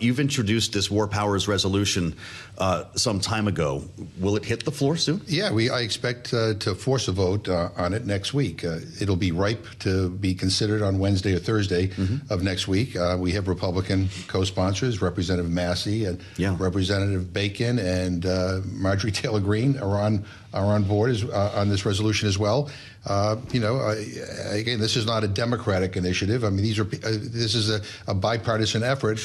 You've introduced this War Powers resolution some time ago. Will it hit the floor soon? Yeah, I expect to force a vote on it next week. It'll be ripe to be considered on Wednesday or Thursday of next week. We have Republican co-sponsors, Representative Massey and Representative Bacon and Marjorie Taylor Greene are on board on this resolution as well. Again, this is not a Democratic initiative. I mean, this is a bipartisan effort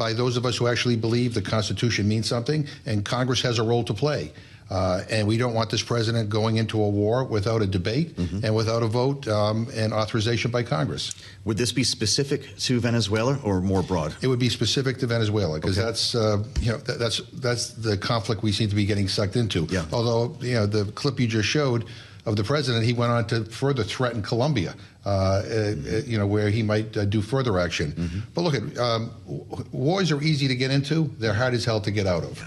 by those of us who actually believe the Constitution means something, and Congress has a role to play. And we don't want this president going into a war without a debate and without a vote and authorization by Congress. Would this be specific to Venezuela or more broad? It would be specific to Venezuela because that's the conflict we seem to be getting sucked into. Yeah. Although the clip you just showed of the president, he went on to further threaten Colombia, where he might do further action. But look, wars are easy to get into. They're hard as hell to get out of.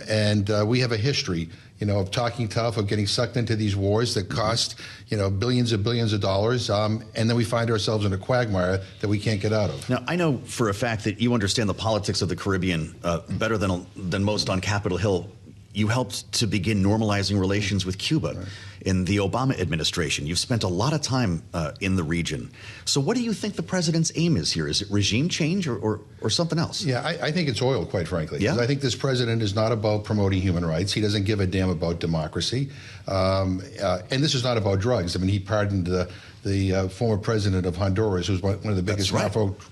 And we have a history, of talking tough, of getting sucked into these wars that cost, billions and billions of dollars. And then we find ourselves in a quagmire that we can't get out of. Now, I know for a fact that you understand the politics of the Caribbean better than most on Capitol Hill. You helped to begin normalizing relations with Cuba in the Obama administration. You've spent a lot of time in the region. So what do you think the president's aim is here? Is it regime change or something else? Yeah, I think it's oil, quite frankly. Yeah? I think this president is not about promoting human rights. He doesn't give a damn about democracy. And this is not about drugs. I mean, he pardoned the former president of Honduras, who's one of the biggest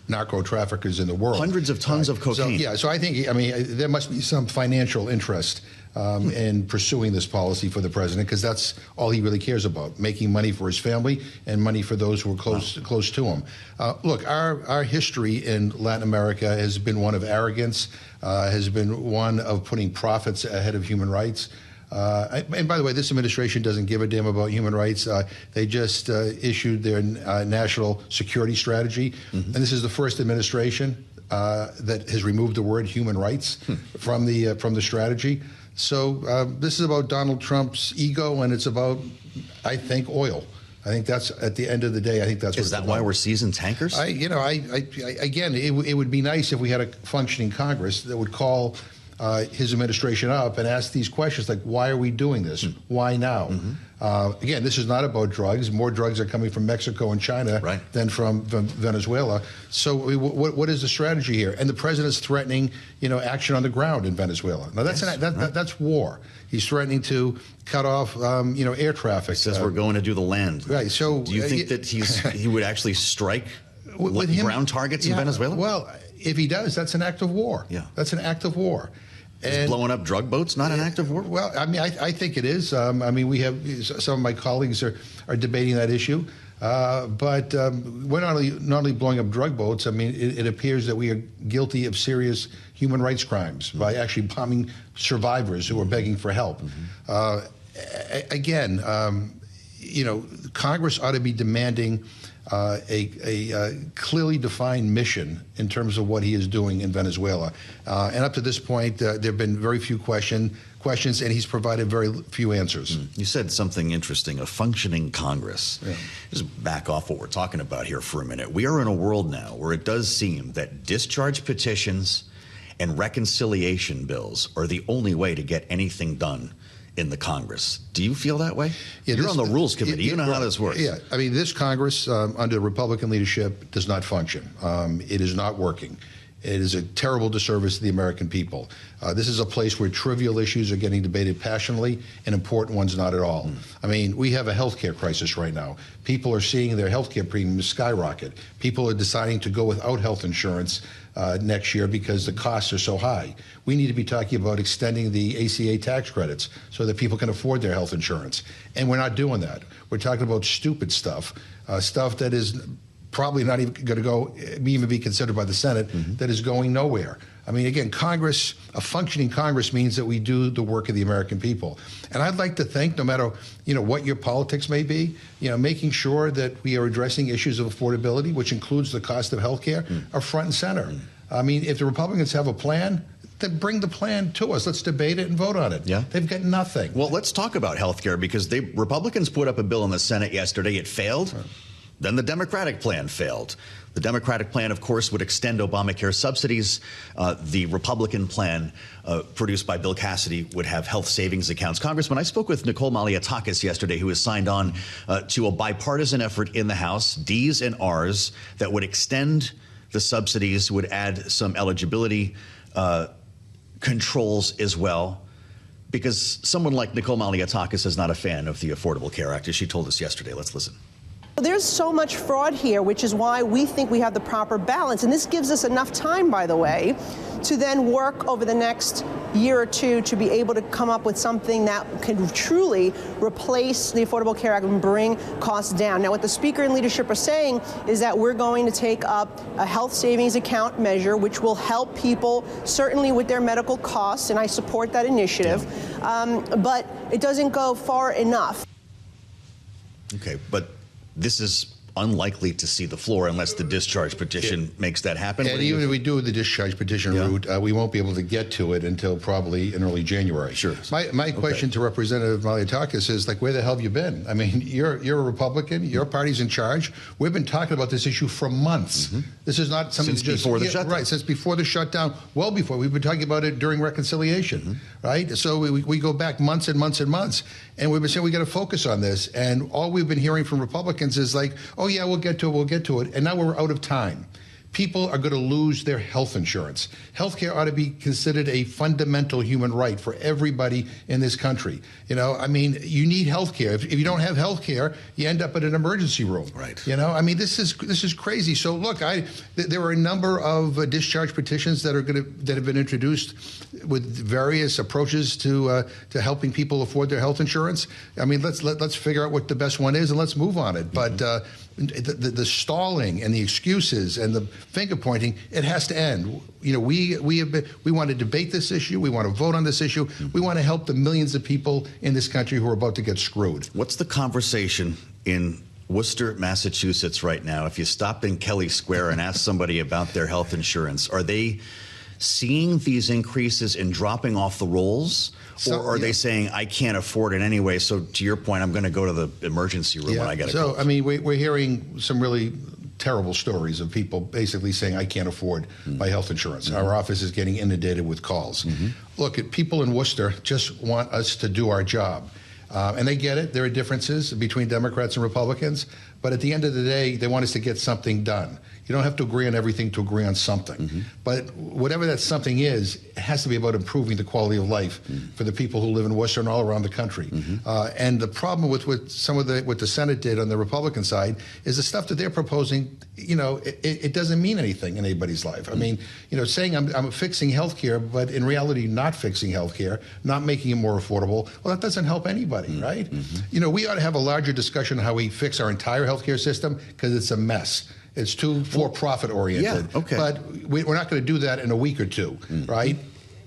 narco traffickers in the world. Hundreds of tons of cocaine. So I think, there must be some financial interest in pursuing this policy for the president, because that's all he really cares about, making money for his family and money for those who are close to him. Look, our history in Latin America has been one of arrogance, has been one of putting profits ahead of human rights. And by the way, this administration doesn't give a damn about human rights. They just issued their national security strategy. And this is the first administration that has removed the word human rights from the strategy. So this is about Donald Trump's ego, and it's about, I think, oil. I think that's, at the end of the day, I think that's what is that why we're seizing tankers? Again, it would be nice if we had a functioning Congress that would call his administration up and ask these questions like, why are we doing this? Why now? Again, this is not about drugs. More drugs are coming from Mexico and China than from Venezuela. So what is the strategy here? And the president's threatening, action on the ground in Venezuela. Now that's war. He's threatening to cut off, air traffic. He says we're going to do the land. Right. So do you think that he would actually strike ground targets in Venezuela? Well, if he does, that's an act of war. Yeah. That's an act of war. Is blowing up drug boats not an act of war? Well, I think it is. We have some of my colleagues are debating that issue. But we're not only blowing up drug boats. It appears that we are guilty of serious human rights crimes by actually bombing survivors who are begging for help. Again, Congress ought to be demanding a clearly defined mission in terms of what he is doing in Venezuela. And up to this point, there have been very few questions, and he's provided very few answers. You said something interesting, a functioning Congress. Yeah. Just back off what we're talking about here for a minute. We are in a world now where it does seem that discharge petitions and reconciliation bills are the only way to get anything done in the Congress. Do you feel that way? Yeah, you're on the Rules Committee. You know how this works. Yeah. This Congress, under Republican leadership, does not function. It is not working. It is a terrible disservice to the American people. This is a place where trivial issues are getting debated passionately and important ones not at all. We have a healthcare crisis right now. People are seeing their healthcare premiums skyrocket. People are deciding to go without health insurance next year because the costs are so high. We need to be talking about extending the ACA tax credits so that people can afford their health insurance. And we're not doing that. We're talking about stupid stuff, stuff that is probably not even going to even be considered by the Senate, that is going nowhere. Again, Congress, a functioning Congress means that we do the work of the American people. And I'd like to think, no matter, what your politics may be, making sure that we are addressing issues of affordability, which includes the cost of health care, are front and center. If the Republicans have a plan, then bring the plan to us. Let's debate it and vote on it. Yeah. They've got nothing. Well, let's talk about health care, because Republicans put up a bill in the Senate yesterday. It failed. Then the Democratic plan failed. The Democratic plan, of course, would extend Obamacare subsidies. The Republican plan, produced by Bill Cassidy, would have health savings accounts. Congressman, I spoke with Nicole Maliotakis yesterday, who has signed on to a bipartisan effort in the House, D's and R's, that would extend the subsidies, would add some eligibility controls as well. Because someone like Nicole Maliotakis is not a fan of the Affordable Care Act, as she told us yesterday. Let's listen. There's so much fraud here, which is why we think we have the proper balance. And this gives us enough time, by the way, to then work over the next year or two to be able to come up with something that can truly replace the Affordable Care Act and bring costs down. Now, what the Speaker and leadership are saying is that we're going to take up a health savings account measure, which will help people certainly with their medical costs, and I support that initiative. But it doesn't go far enough. Okay, but this is unlikely to see the floor unless the discharge petition makes that happen. And even if we do the discharge petition route, we won't be able to get to it until probably in early January. Sure. My question to Representative Maliotakis is, like, where the hell have you been? I mean, you're a Republican. Your party's in charge. We've been talking about this issue for months. This is not something since before the shutdown. Right, since before the shutdown, well before. We've been talking about it during reconciliation, right? So we go back months and months and months, and we've been saying we got to focus on this. And all we've been hearing from Republicans is like, oh yeah, we'll get to it, and now we're out of time. People are going to lose their health insurance. Healthcare ought to be considered a fundamental human right for everybody in this country. You know, I mean, you need healthcare. If you don't have healthcare, you end up in an emergency room. Right. You know, I mean, this is crazy. So look, there are a number of discharge petitions that have been introduced with various approaches to helping people afford their health insurance. I mean, let's figure out what the best one is and let's move on it. But the stalling and the excuses and the finger pointing, it has to end. You know, we want to debate this issue. We want to vote on this issue. We want to help the millions of people in this country who are about to get screwed. What's the conversation in Worcester, Massachusetts right now? If you stop in Kelly Square and ask somebody about their health insurance, are they seeing these increases and dropping off the rolls? Or are they saying, I can't afford it anyway, so to your point, I'm going to go to the emergency room when I get a call? So, I mean, we're hearing some really terrible stories of people basically saying, I can't afford my health insurance. Our office is getting inundated with calls. Look, people in Worcester just want us to do our job. And they get it. There are differences between Democrats and Republicans. But at the end of the day, they want us to get something done. You don't have to agree on everything to agree on something. But whatever that something is, it has to be about improving the quality of life for the people who live in Worcester and all around the country. And the problem with what the Senate did on the Republican side is the stuff that they're proposing, you know, it doesn't mean anything in anybody's life. I mean, you know, saying I'm fixing health care, but in reality not fixing health care, not making it more affordable, well, that doesn't help anybody, right? You know, we ought to have a larger discussion on how we fix our entire healthcare system, because it's a mess. It's too for-profit oriented. Yeah, okay. But we're not going to do that in a week or two, right?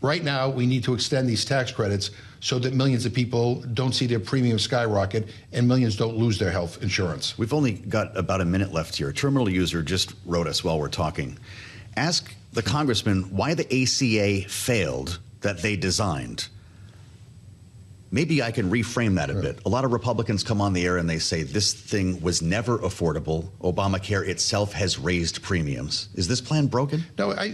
Right now, we need to extend these tax credits so that millions of people don't see their premiums skyrocket and millions don't lose their health insurance. We've only got about a minute left here. A terminal user just wrote us while we're talking. Ask the congressman why the ACA failed that they designed. Maybe I can reframe that a bit. A lot of Republicans come on the air and they say this thing was never affordable. Obamacare itself has raised premiums. Is this plan broken? No, I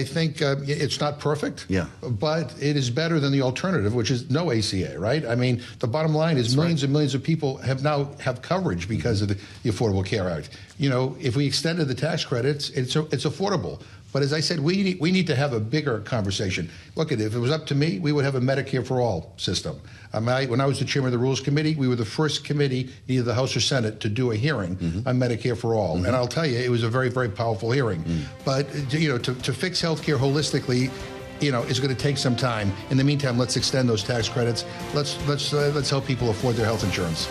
think it's not perfect. Yeah. But it is better than the alternative, which is no ACA, right? I mean, the bottom line is millions and millions of people have coverage because of the Affordable Care Act. You know, if we extended the tax credits, it's affordable. But as I said, we need to have a bigger conversation. Look, if it was up to me, we would have a Medicare for all system. When I was the chairman of the Rules Committee, we were the first committee, either the House or Senate, to do a hearing on Medicare for all. And I'll tell you, it was a very, very powerful hearing. But you know, to fix health care holistically, you know, it's going to take some time. In the meantime, let's extend those tax credits. Let's help people afford their health insurance.